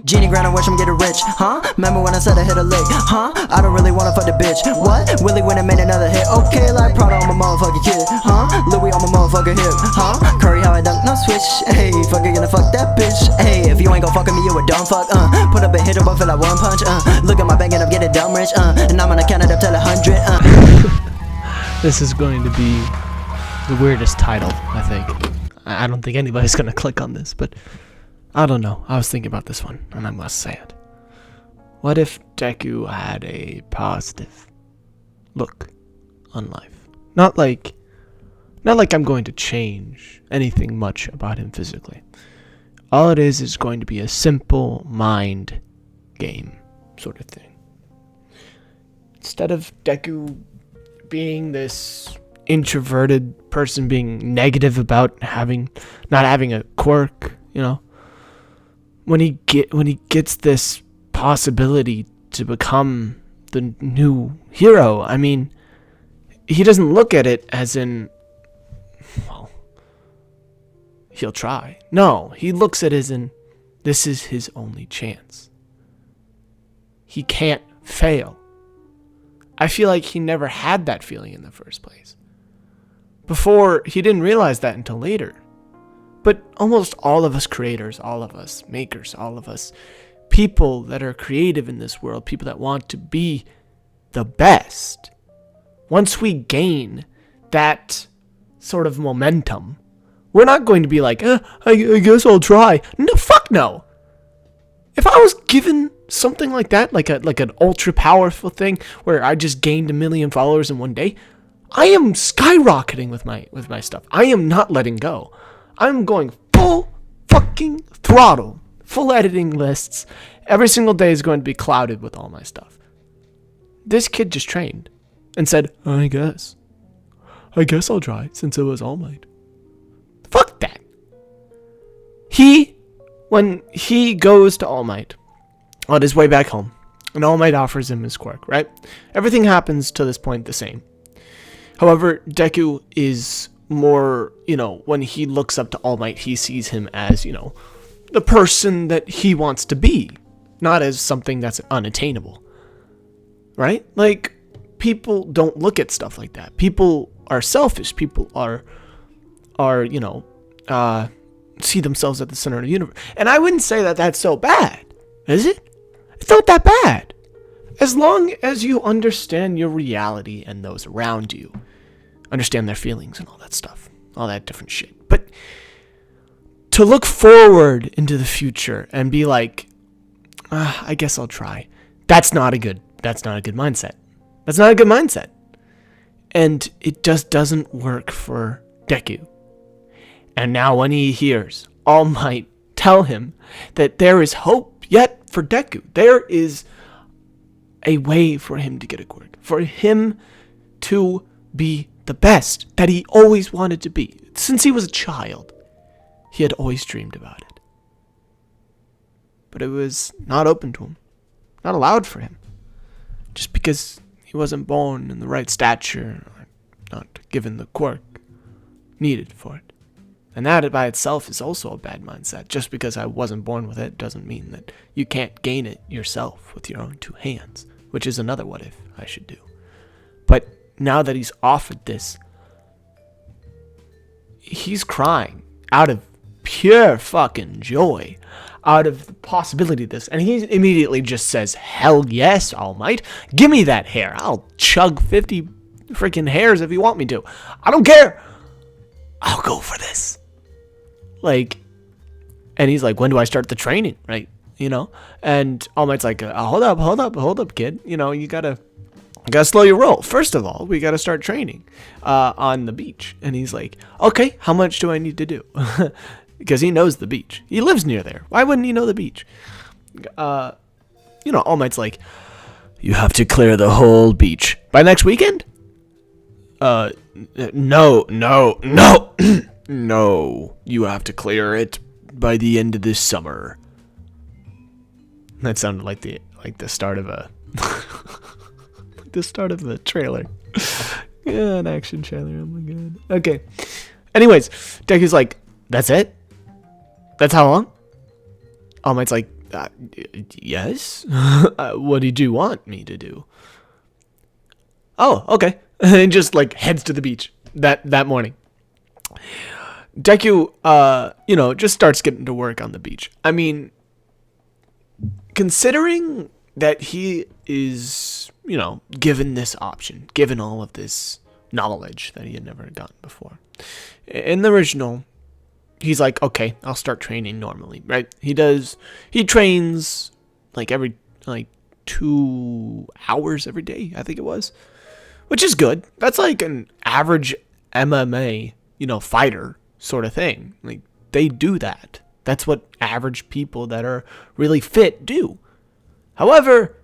Genie grind and watch him get rich, huh? Remember when I said I hit a lick, huh? I don't really wanna fuck the bitch, what? Willie went and made another hit, okay, like Prada on my motherfucking kid, huh? Louis on my motherfucking hip, huh? Curry how I dunk, no switch, hey, fucking gonna fuck that bitch, hey, if you ain't gon' fuck with me, you a dumb fuck, put up a hit but feel like one punch, look at my bank and I'm getting dumb rich, and I'm gonna count it up till 100, This is going to be the weirdest title, I think. I don't think anybody's gonna click on this, but I don't know. I was thinking about this one, and I must say it. What if Deku had a positive look on life? Not like I'm going to change anything much about him physically. All it is going to be a simple mind game sort of thing. Instead of Deku being this introverted person, being negative about not having a quirk, you know, when he gets this possibility to become the new hero, I mean, he doesn't look at it as in, well, he'll try. No, he looks at it as in, this is his only chance. He can't fail. I feel like he never had that feeling in the first place. Before, he didn't realize that until later. But almost all of us creators, all of us makers, all of us people that are creative in this world, people that want to be the best, once we gain that sort of momentum, we're not going to be like, I guess I'll try. No, fuck no. If I was given something like that, like an ultra powerful thing where I just gained 1 million followers in one day, I am skyrocketing with my stuff. I am not letting go. I'm going full fucking throttle, full editing lists. Every single day is going to be clouded with all my stuff. This kid just trained and said, I guess I'll try since it was All Might. Fuck that. When he goes to All Might on his way back home, and All Might offers him his quirk, right? Everything happens to this point the same. However, Deku is more, when he looks up to All Might, he sees him as, the person that he wants to be, not as something that's unattainable, right? Like, people don't look at stuff like that. People are selfish. People are see themselves at the center of the universe. And I wouldn't say that that's so bad, is it? It's not that bad. As long as you understand your reality and those around you, understand their feelings and all that stuff, all that different shit. But to look forward into the future and be like, I guess I'll try. That's not a good mindset. That's not a good mindset. And it just doesn't work for Deku. And now when he hears All Might tell him that there is hope yet for Deku, there is a way for him to get a quirk, for him to be the best that he always wanted to be. Since he was a child, he had always dreamed about it. But it was not open to him, not allowed for him, just because he wasn't born in the right stature, or not given the quirk needed for it. And that by itself is also a bad mindset. Just because I wasn't born with it doesn't mean that you can't gain it yourself with your own 2 hands, which is another what if I should do. But now that he's offered this, he's crying out of pure fucking joy, out of the possibility of this. And he immediately just says, hell yes, All Might. Give me that hair. I'll chug 50 freaking hairs if you want me to. I don't care. I'll go for this. And he's like, when do I start the training, right? And All Might's like, hold up, kid. You gotta slow your roll. First of all, we gotta start training on the beach. And he's like, okay, how much do I need to do? Because he knows the beach. He lives near there. Why wouldn't he know the beach? All Might's like, you have to clear the whole beach by next weekend? No. No, you have to clear it by the end of this summer. That sounded like the start of a trailer. Yeah, an action trailer. Oh my god. Okay. Anyways, Deku's like, that's it? That's how long? All Might's like, Yes? What did you want me to do? Oh, okay. And just like heads to the beach that morning. Deku, just starts getting to work on the beach. I mean, considering that he is, given this option, given all of this knowledge that he had never gotten before. In the original, he's like, okay, I'll start training normally, right? He trains every 2 hours every day, I think it was, which is good. That's like an average MMA, fighter sort of thing. Like, they do that. That's what average people that are really fit do. However,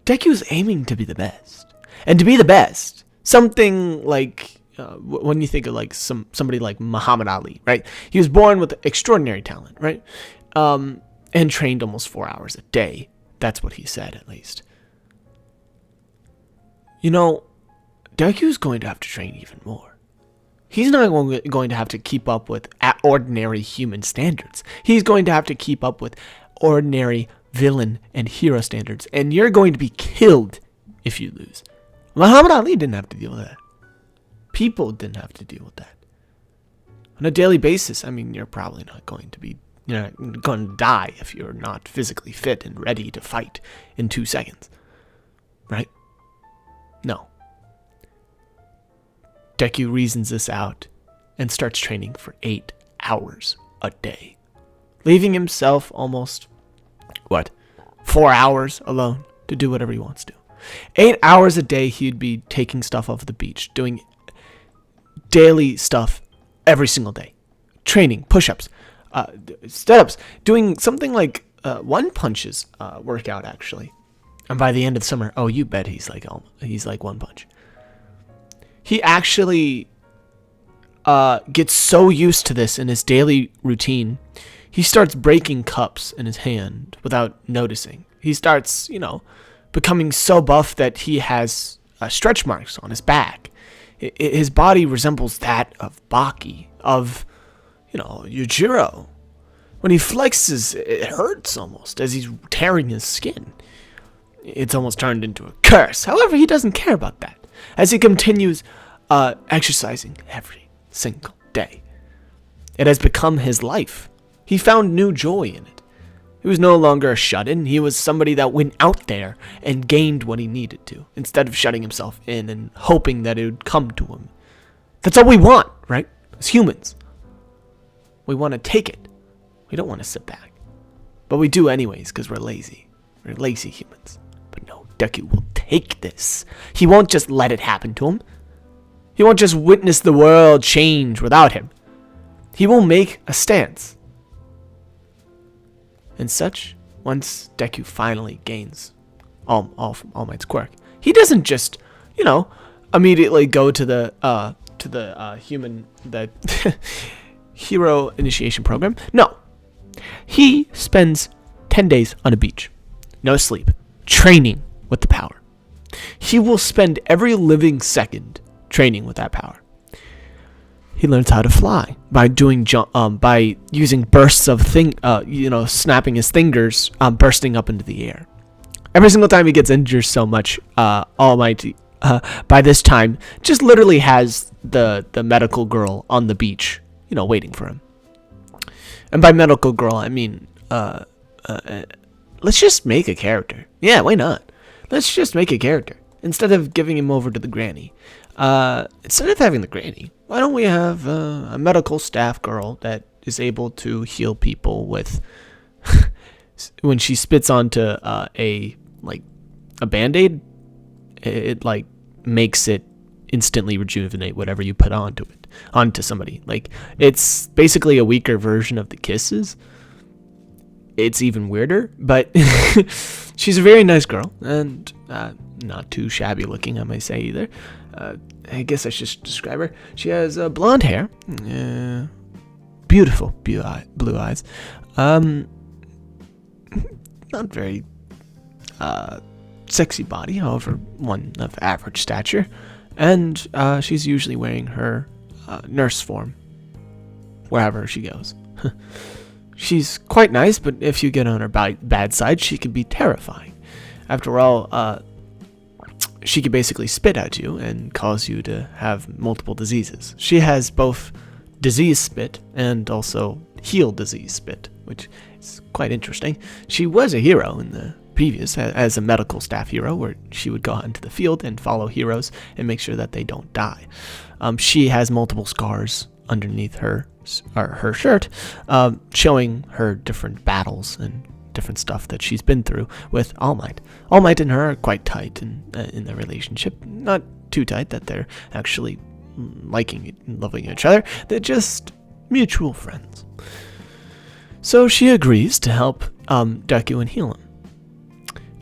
Deku's aiming to be the best. And to be the best, something like, when you think of somebody like Muhammad Ali, right? He was born with extraordinary talent, right? And trained almost 4 hours a day. That's what he said, at least. Deku's going to have to train even more. He's not going to have to keep up with ordinary human standards. He's going to have to keep up with ordinary villain and hero standards. And you're going to be killed if you lose. Muhammad Ali didn't have to deal with that. People didn't have to deal with that. On a daily basis, you're probably not going to be, you're not going to die if you're not physically fit and ready to fight in 2 seconds. Right? No. Deku reasons this out and starts training for 8 hours a day, leaving himself almost, 4 hours alone to do whatever he wants to. 8 hours a day he'd be taking stuff off the beach, doing daily stuff every single day. Training, push-ups, sit-ups, doing something like one punches workout, actually. And by the end of the summer, you bet he's like one punch. He actually gets so used to this in his daily routine, he starts breaking cups in his hand without noticing. He starts, becoming so buff that he has stretch marks on his back. His body resembles that of Baki, of, Yujiro. When he flexes, it hurts almost as he's tearing his skin. It's almost turned into a curse. However, he doesn't care about that as he continues exercising every single day. It has become his life. He found new joy in it. He was no longer a shut-in. He was somebody that went out there and gained what he needed to, instead of shutting himself in and hoping that it would come to him. That's all we want, right? As humans. We want to take it. We don't want to sit back. But we do anyways, because we're lazy. We're lazy humans. But no, Deku will take this. He won't just let it happen to him. He won't just witness the world change without him. He will make a stance. And such, once Deku finally gains All Might's quirk, he doesn't just, immediately go to the hero initiation program. No, he spends 10 days on a beach, no sleep, training with the power. He will spend every living second training with that power. He learns how to fly by by using bursts of snapping his fingers, bursting up into the air. Every single time he gets injured so much, All Might, by this time, just literally has the medical girl on the beach, waiting for him. And by medical girl, I mean, let's just make a character. Yeah, why not? Let's just make a character. Instead of giving him over to the granny. Instead of having the granny, why don't we have a medical staff girl that is able to heal people with when she spits onto a Band-Aid, it makes it instantly rejuvenate whatever you put onto somebody. It's basically a weaker version of the kisses. It's even weirder, but she's a very nice girl and not too shabby looking, I may say, either. I guess I should describe her. She has blonde hair, beautiful blue eyes, not very sexy body, however, one of average stature, and she's usually wearing her nurse form wherever she goes. She's quite nice, but if you get on her bad side, she can be terrifying. After all, she can basically spit at you and cause you to have multiple diseases. She has both disease spit and also heal disease spit, which is quite interesting. She was a hero in the previous as a medical staff hero, where she would go out into the field and follow heroes and make sure that they don't die. She has multiple scars underneath her shirt, showing her different battles and different stuff that she's been through with All Might. All Might and her are quite tight in their relationship. Not too tight that they're actually liking and loving each other. They're just mutual friends. So she agrees to help Deku and heal him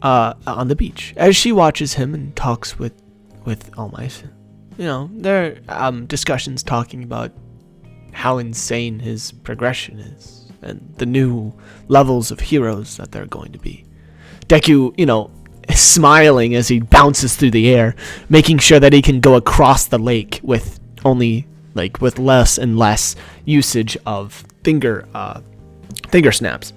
on the beach. As she watches him and talks with All Might, there are discussions talking about how insane his progression is and the new levels of heroes that they're going to be. Deku, smiling as he bounces through the air, making sure that he can go across the lake with with less and less usage of finger snaps.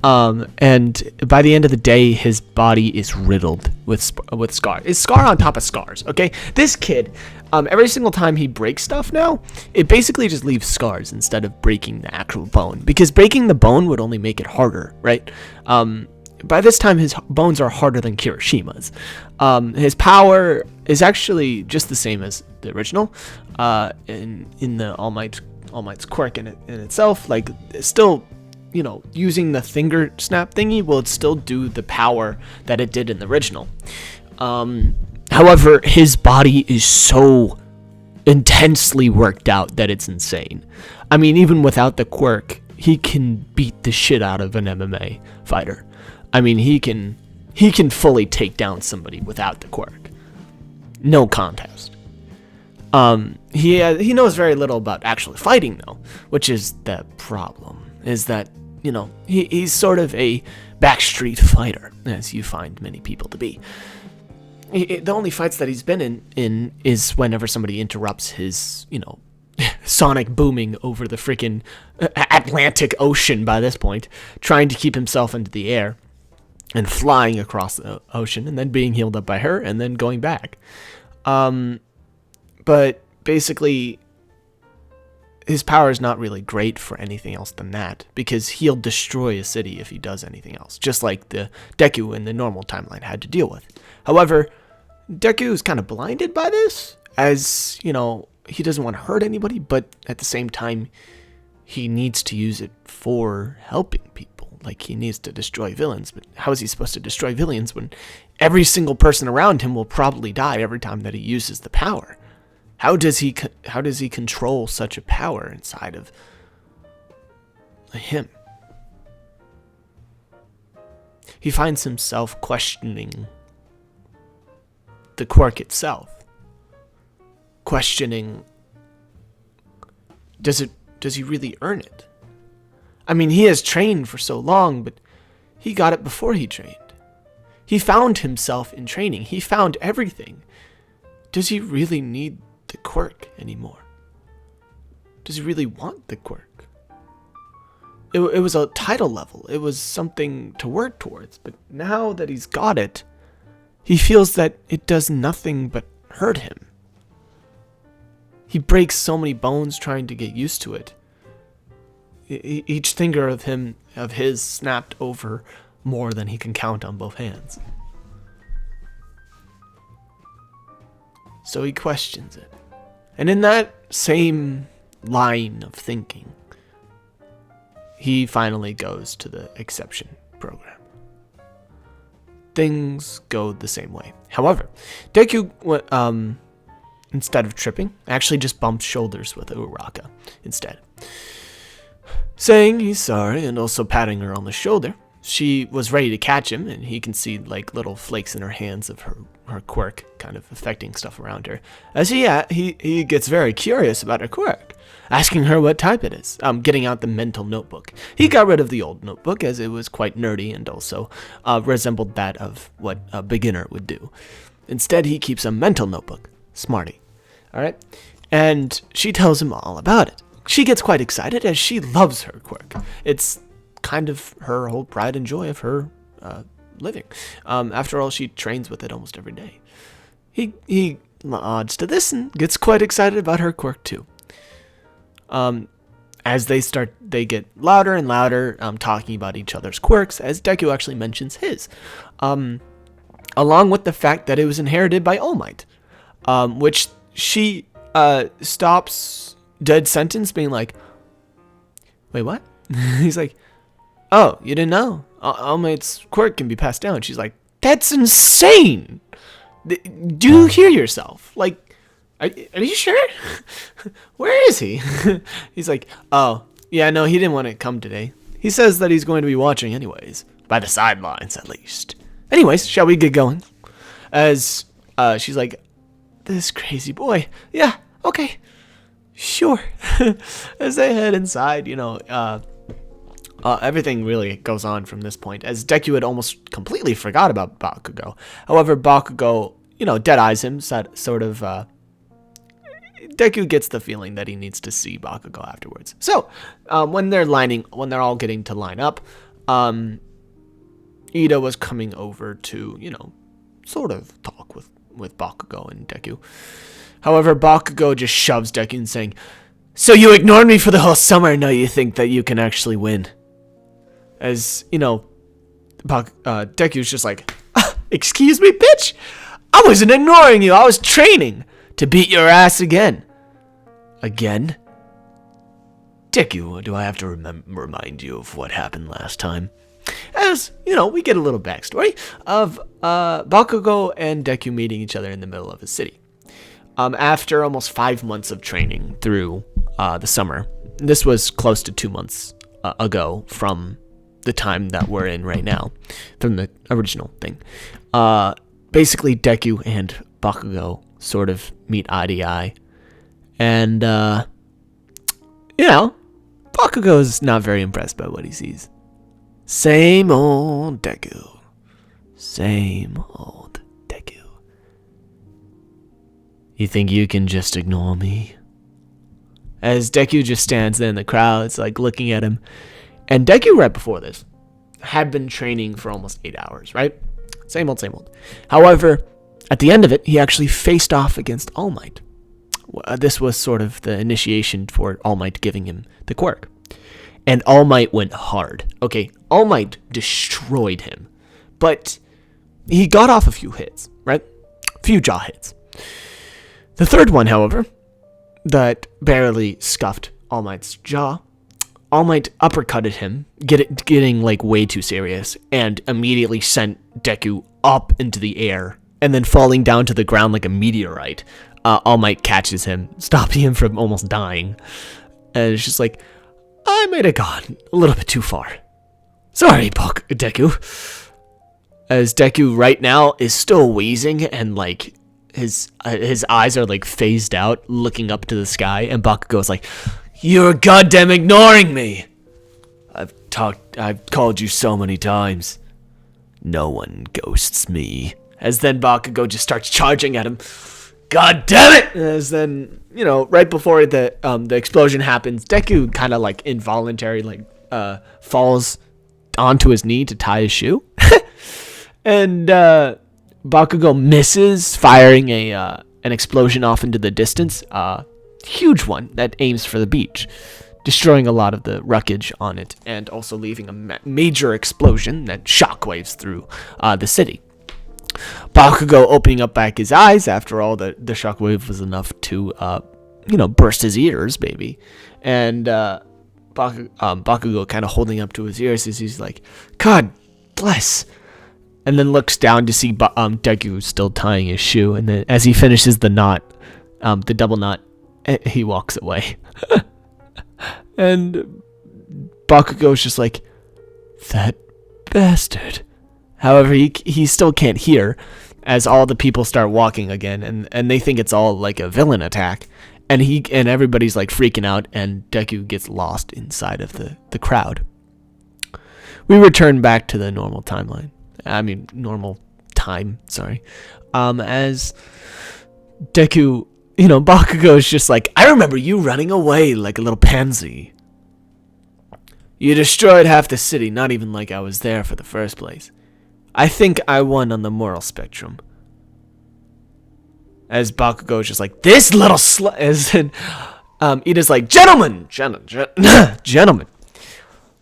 And by the end of the day, his body is riddled with scars. It's scar on top of scars, okay? This kid, every single time he breaks stuff now, it basically just leaves scars instead of breaking the actual bone. Because breaking the bone would only make it harder, right? By this time, his bones are harder than Kirishima's. His power is actually just the same as the original. In the All Might's quirk in itself, still, using the finger snap thingy will still do the power that it did in the original. However, his body is so intensely worked out that it's insane. I mean, even without the quirk, he can beat the shit out of an MMA fighter. I mean, he can fully take down somebody without the quirk. No contest. He knows very little about actually fighting, though, which is the problem. Is that he's sort of a backstreet fighter, as you find many people to be. The only fights that he's been in is whenever somebody interrupts his sonic booming over the freaking Atlantic Ocean. By this point, trying to keep himself into the air and flying across the ocean, and then being healed up by her, and then going back. But basically, his power is not really great for anything else than that, because he'll destroy a city if he does anything else, just like the Deku in the normal timeline had to deal with. However, Deku is kind of blinded by this, as, he doesn't want to hurt anybody, but at the same time, he needs to use it for helping people. Like, he needs to destroy villains, but how is he supposed to destroy villains when every single person around him will probably die every time that he uses the power? How does he control such a power inside of him? He finds himself questioning the quirk itself. Questioning, does he really earn it? I mean, he has trained for so long, but he got it before he trained. He found himself in training. He found everything. Does he really need the quirk anymore? Does he really want the quirk? It was a title level. It was something to work towards. But now that he's got it, he feels that it does nothing but hurt him. He breaks so many bones trying to get used to it. Each finger of his snapped over more than he can count on both hands. So he questions it. And in that same line of thinking, he finally goes to the exception program. Things go the same way. However, Deku, instead of tripping, actually just bumped shoulders with Uraraka instead. Saying he's sorry and also patting her on the shoulder. She was ready to catch him, and he can see little flakes in her hands of her quirk kind of affecting stuff around her. As he gets very curious about her quirk, asking her what type it is, getting out the mental notebook. He got rid of the old notebook as it was quite nerdy and also resembled that of what a beginner would do. Instead, he keeps a mental notebook. Smarty. Alright? And she tells him all about it. She gets quite excited as she loves her quirk. It's kind of her whole pride and joy of her living. After all, she trains with it almost every day. He nods to this and gets quite excited about her quirk too. As they get louder and louder, talking about each other's quirks, as Deku actually mentions his, along with the fact that it was inherited by All Might, which she stops dead sentence, being like, "Wait, what?" He's like, "Oh, you didn't know? All Might's quirk can be passed down." She's like, "That's insane! Do you hear yourself? Like, are you sure? Where is he?" He's like, "Oh, yeah, no, he didn't want to come today. He says that he's going to be watching anyways. By the sidelines, at least. Anyways, shall we get going?" As she's like, "This crazy boy. Yeah, okay. Sure." As they head inside, everything really goes on from this point, as Deku had almost completely forgot about Bakugo. However, Bakugo, dead eyes him, sort of, Deku gets the feeling that he needs to see Bakugo afterwards. So, when they're all getting to line up, Ida was coming over to, sort of talk with Bakugo and Deku. However, Bakugo just shoves Deku and saying, "So you ignored me for the whole summer, and now you think that you can actually win." As, Deku's just like, "Excuse me, bitch? I wasn't ignoring you. I was training to beat your ass again." Again? Deku, do I have to remind you of what happened last time? As, we get a little backstory of Bakugo and Deku meeting each other in the middle of a city. After almost 5 months of training through the summer, this was close to 2 months ago from the time that we're in right now, from the original thing. Basically, Deku and Bakugo sort of meet eye to eye. And, Bakugo's not very impressed by what he sees. Same old Deku. Same old Deku. You think you can just ignore me? As Deku just stands there in the crowd, it's like looking at him. And Deku, right before this, had been training for almost 8 hours, right? Same old, same old. However, at the end of it, he actually faced off against All Might. This was sort of the initiation for All Might giving him the quirk. And All Might went hard. Okay, All Might destroyed him. But he got off a few hits, right? A few jaw hits. The third one, however, that barely scuffed All Might's jaw, All Might uppercutted him, getting like way too serious, and immediately sent Deku up into the air, and then falling down to the ground like a meteorite. All Might catches him, stopping him from almost dying. And it's just like, I might have gone a little bit too far. Sorry, Deku. As Deku right now is still wheezing and like his eyes are like phased out, looking up to the sky, and Bakugo's like, "You're goddamn ignoring me. I've called you so many times. No one ghosts me." As then Bakugo just starts charging at him. God damn it! As then, right before the explosion happens, Deku kind of like involuntarily falls onto his knee to tie his shoe. And Bakugo misses, firing an explosion off into the distance. Huge one that aims for the beach, destroying a lot of the wreckage on it, and also leaving a major explosion that shockwaves through the city. Bakugo opening up back his eyes. After all, the shockwave was enough to, burst his ears, baby. And Bakugo kind of holding up to his ears as he's like, "God bless." And then looks down to see Deku still tying his shoe. And then as he finishes the knot, the double knot, he walks away. And Bakugo's just like, "That bastard." However, he still can't hear as all the people start walking again, and they think it's all like a villain attack, and everybody's like freaking out, and Deku gets lost inside of the crowd. We return back to the normal timeline. Normal time, sorry. As Deku, Bakugo's just like, "I remember you running away like a little pansy. You destroyed half the city, not even like I was there for the first place. I think I won on the moral spectrum. As Bakugo is just like, this little slut. As Ida's like, gentlemen, gentlemen,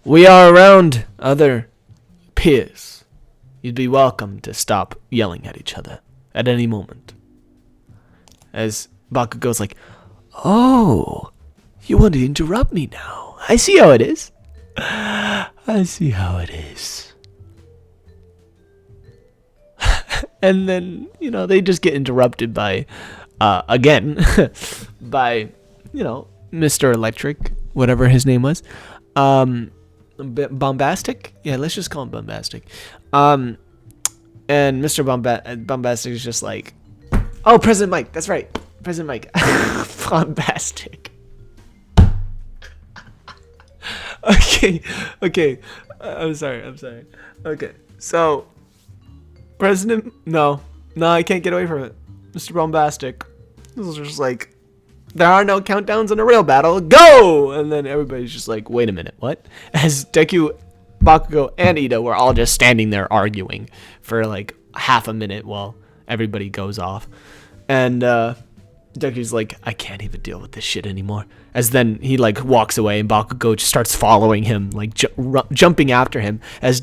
we are around other peers. You'd be welcome to stop yelling at each other at any moment. As Bakugo's like, oh, you want to interrupt me now? I see how it is. I see how it is. And then, they just get interrupted by, again, by, Mr. Electric, whatever his name was. Bombastic? Yeah, let's just call him Bombastic. And Mr. Bombastic is just like, oh, President Mike, that's right. President Mike. Bombastic. Okay. I'm sorry. Okay, so President, no, I can't get away from it. Mr. Bombastic. This is just like, there are no countdowns in a real battle. Go! And then everybody's just like, wait a minute, what? As Deku, Bakugo, and Ida were all just standing there arguing for like half a minute while everybody goes off. And Deku's like, I can't even deal with this shit anymore. As then he like walks away and Bakugo just starts following him, like jumping after him as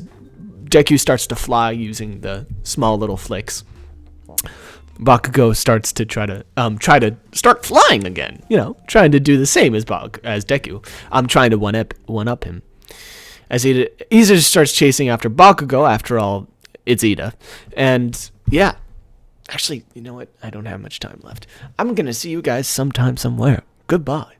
Deku starts to fly using the small little flicks. Bakugo starts to try to start flying again, trying to do the same as Deku. I'm trying to one up him. As Ida just starts chasing after Bakugo. After all, it's Ida. And yeah, actually, you know what? I don't have much time left. I'm gonna see you guys sometime somewhere. Goodbye.